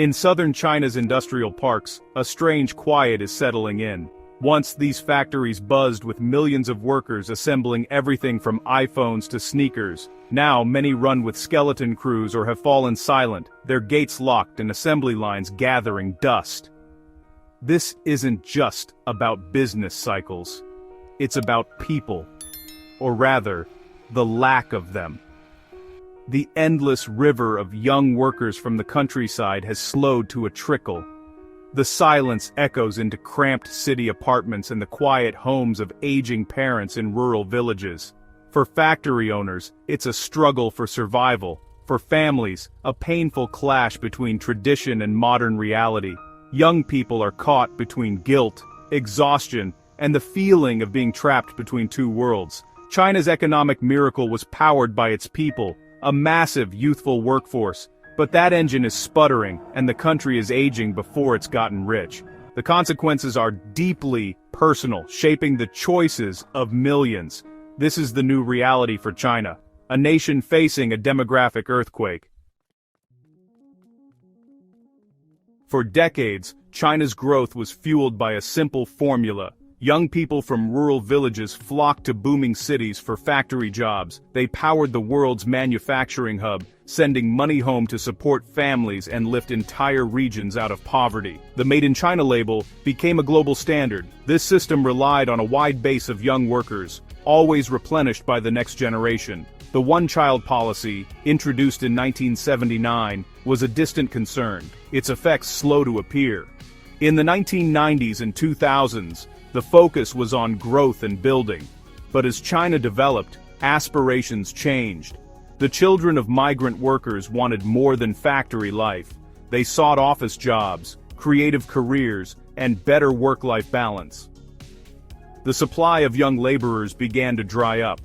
In southern China's industrial parks, a strange quiet is settling in. Once these factories buzzed with millions of workers assembling everything from iPhones to sneakers. Now many run with skeleton crews or have fallen silent, their gates locked and assembly lines gathering dust. This isn't just about business cycles. It's about people. Or rather, the lack of them. The endless river of young workers from the countryside has slowed to a trickle. The silence echoes into cramped city apartments and the quiet homes of aging parents in rural villages. For factory owners, it's a struggle for survival. For families, a painful clash between tradition and modern reality. Young people are caught between guilt, exhaustion, and the feeling of being trapped between two worlds. China's economic miracle was powered by its people, a massive youthful workforce. But that engine is sputtering, and the country is aging before it's gotten rich. The consequences are deeply personal, shaping the choices of millions. This is the new reality for China, a nation facing a demographic earthquake. For decades, China's growth was fueled by a simple formula. Young people from rural villages flocked to booming cities for factory jobs. They powered the world's manufacturing hub, sending money home to support families and lift entire regions out of poverty. The Made in China label became a global standard. This system relied on a wide base of young workers, always replenished by the next generation. The one-child policy, introduced in 1979, was a distant concern, its effects slow to appear. In the 1990s and 2000s, the focus was on growth and building. But as China developed, aspirations changed. The children of migrant workers wanted more than factory life. They sought office jobs, creative careers, and better work-life balance. The supply of young laborers began to dry up.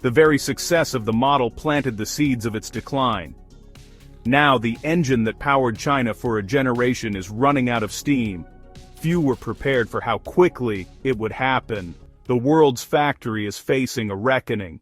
The very success of the model planted the seeds of its decline. Now the engine that powered China for a generation is running out of steam. Few were prepared for how quickly it would happen. The world's factory is facing a reckoning.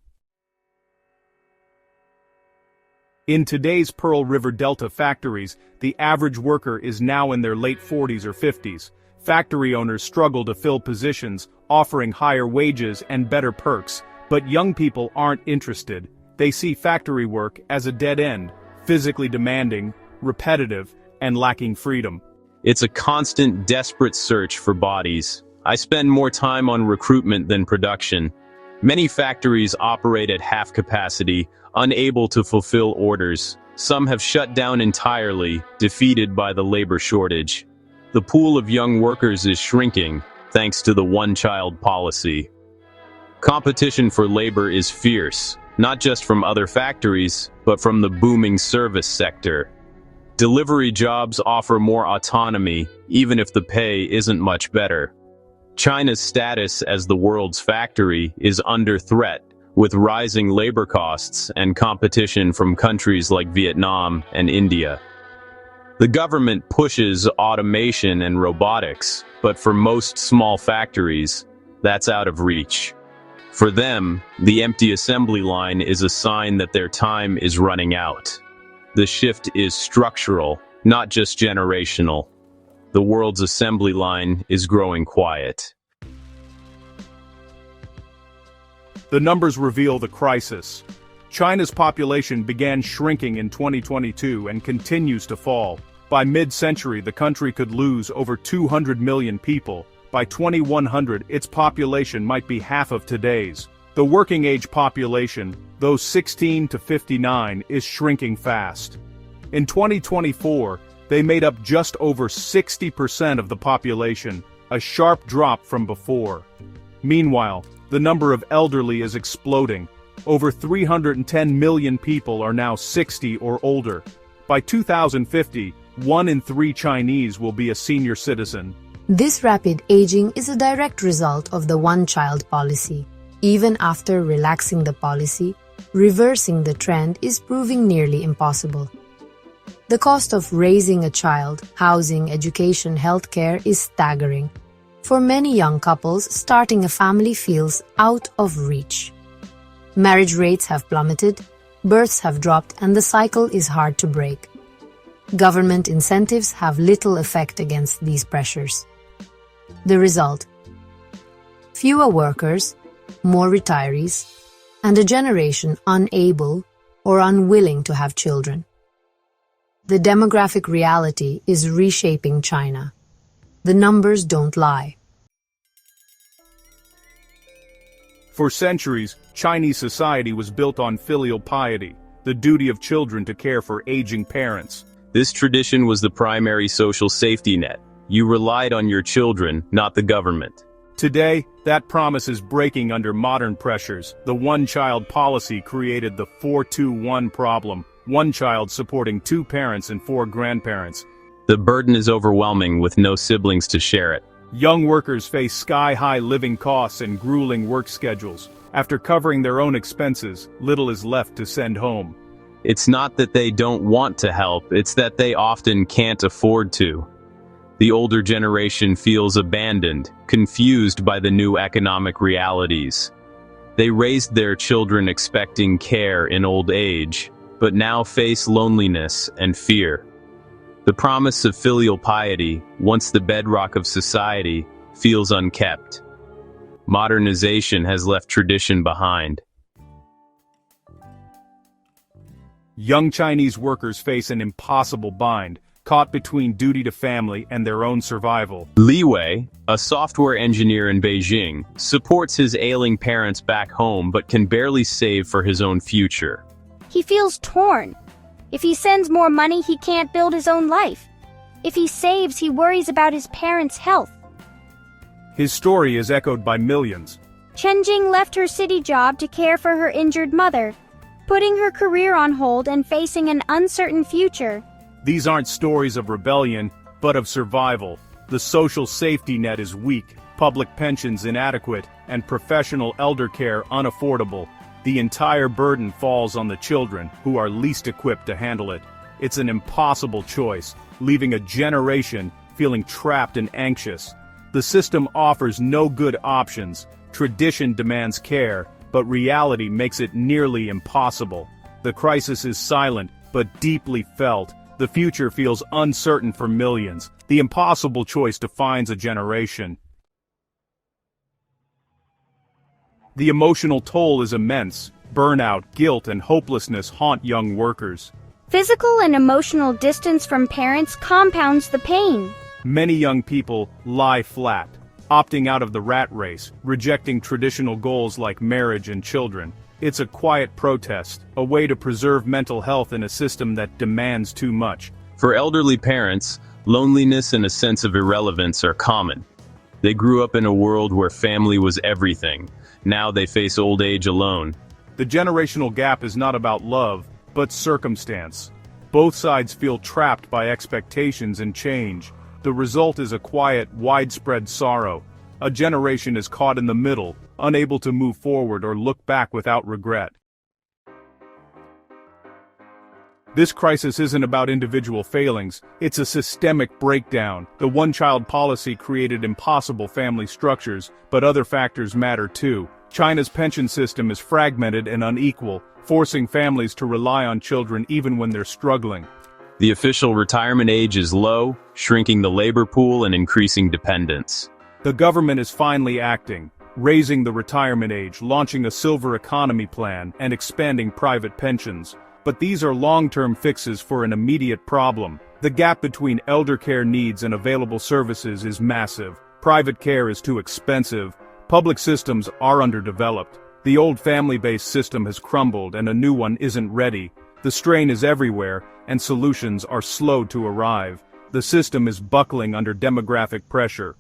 In today's Pearl River Delta factories, the average worker is now in their late 40s or 50s. Factory owners struggle to fill positions, offering higher wages and better perks. But young people aren't interested. They see factory work as a dead end, physically demanding, repetitive, and lacking freedom. It's a constant, desperate search for bodies. I spend more time on recruitment than production. Many factories operate at half capacity, unable to fulfill orders. Some have shut down entirely, defeated by the labor shortage. The pool of young workers is shrinking, thanks to the one-child policy. Competition for labor is fierce, not just from other factories, but from the booming service sector. Delivery jobs offer more autonomy, even if the pay isn't much better. China's status as the world's factory is under threat, with rising labor costs and competition from countries like Vietnam and India. The government pushes automation and robotics, but for most small factories, that's out of reach. For them, the empty assembly line is a sign that their time is running out. The shift is structural, not just generational. The world's assembly line is growing quiet. The numbers reveal the crisis. China's population began shrinking in 2022 and continues to fall. By mid-century, the country could lose over 200 million people. By 2100, its population might be half of today's. The working-age population, those 16 to 59, is shrinking fast. In 2024, they made up just over 60% of the population, a sharp drop from before. Meanwhile, the number of elderly is exploding. Over 310 million people are now 60 or older. By 2050, 1 in 3 Chinese will be a senior citizen. This rapid aging is a direct result of the one-child policy. Even after relaxing the policy, reversing the trend is proving nearly impossible. The cost of raising a child, housing, education, healthcare is staggering. For many young couples, starting a family feels out of reach. Marriage rates have plummeted, births have dropped, and the cycle is hard to break. Government incentives have little effect against these pressures. The result: fewer workers, more retirees, and a generation unable or unwilling to have children. The demographic reality is reshaping China. The numbers don't lie. For centuries, Chinese society was built on filial piety, the duty of children to care for aging parents. This tradition was the primary social safety net. You relied on your children, not the government. Today, that promise is breaking under modern pressures. The one-child policy created the 4-2-1 problem, one child supporting 2 parents and 4 grandparents. The burden is overwhelming with no siblings to share it. Young workers face sky-high living costs and grueling work schedules. After covering their own expenses, little is left to send home. It's not that they don't want to help, it's that they often can't afford to. The older generation feels abandoned, confused by the new economic realities. They raised their children expecting care in old age, but now face loneliness and fear. The promise of filial piety, once the bedrock of society, feels unkept. Modernization has left tradition behind. Young Chinese workers face an impossible bind, caught between duty to family and their own survival. Li Wei, a software engineer in Beijing, supports his ailing parents back home but can barely save for his own future. He feels torn. If he sends more money, he can't build his own life. If he saves, he worries about his parents' health. His story is echoed by millions. Chen Jing left her city job to care for her injured mother, putting her career on hold and facing an uncertain future. These aren't stories of rebellion, but of survival. The social safety net is weak, public pensions inadequate, and professional elder care unaffordable. The entire burden falls on the children, who are least equipped to handle it. It's an impossible choice, leaving a generation feeling trapped and anxious. The system offers no good options. Tradition demands care, but reality makes it nearly impossible. The crisis is silent, but deeply felt. The future feels uncertain for millions. The impossible choice defines a generation. The emotional toll is immense. Burnout, guilt, and hopelessness haunt young workers. Physical and emotional distance from parents compounds the pain. Many young people lie flat, opting out of the rat race, rejecting traditional goals like marriage and children. It's a quiet protest, a way to preserve mental health in a system that demands too much. For elderly parents, loneliness and a sense of irrelevance are common. They grew up in a world where family was everything. Now they face old age alone. The generational gap is not about love, but circumstance. Both sides feel trapped by expectations and change. The result is a quiet, widespread sorrow. A generation is caught in the middle, unable to move forward or look back without regret. This crisis isn't about individual failings, it's a systemic breakdown. The one-child policy created impossible family structures, but other factors matter too. China's pension system is fragmented and unequal, forcing families to rely on children even when they're struggling. The official retirement age is low, shrinking the labor pool and increasing dependence. The government is finally acting, raising the retirement age, launching a silver economy plan, and expanding private pensions. But these are long-term fixes for an immediate problem. The gap between elder care needs and available services is massive. Private care is too expensive. Public systems are underdeveloped. The old family-based system has crumbled and a new one isn't ready. The strain is everywhere, and solutions are slow to arrive. The system is buckling under demographic pressure.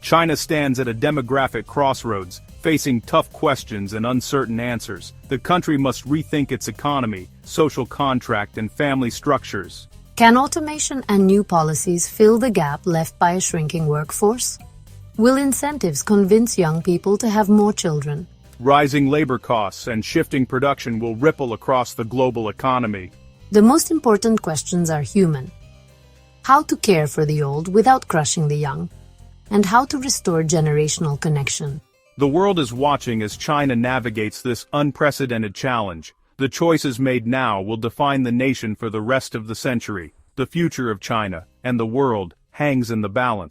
China stands at a demographic crossroads, facing tough questions and uncertain answers. The country must rethink its economy, social contract, and family structures. Can automation and new policies fill the gap left by a shrinking workforce? Will incentives convince young people to have more children? Rising labor costs and shifting production will ripple across the global economy. The most important questions are human. How to care for the old without crushing the young, and how to restore generational connection. The world is watching as China navigates this unprecedented challenge. The choices made now will define the nation for the rest of the century. The future of China and the world hangs in the balance.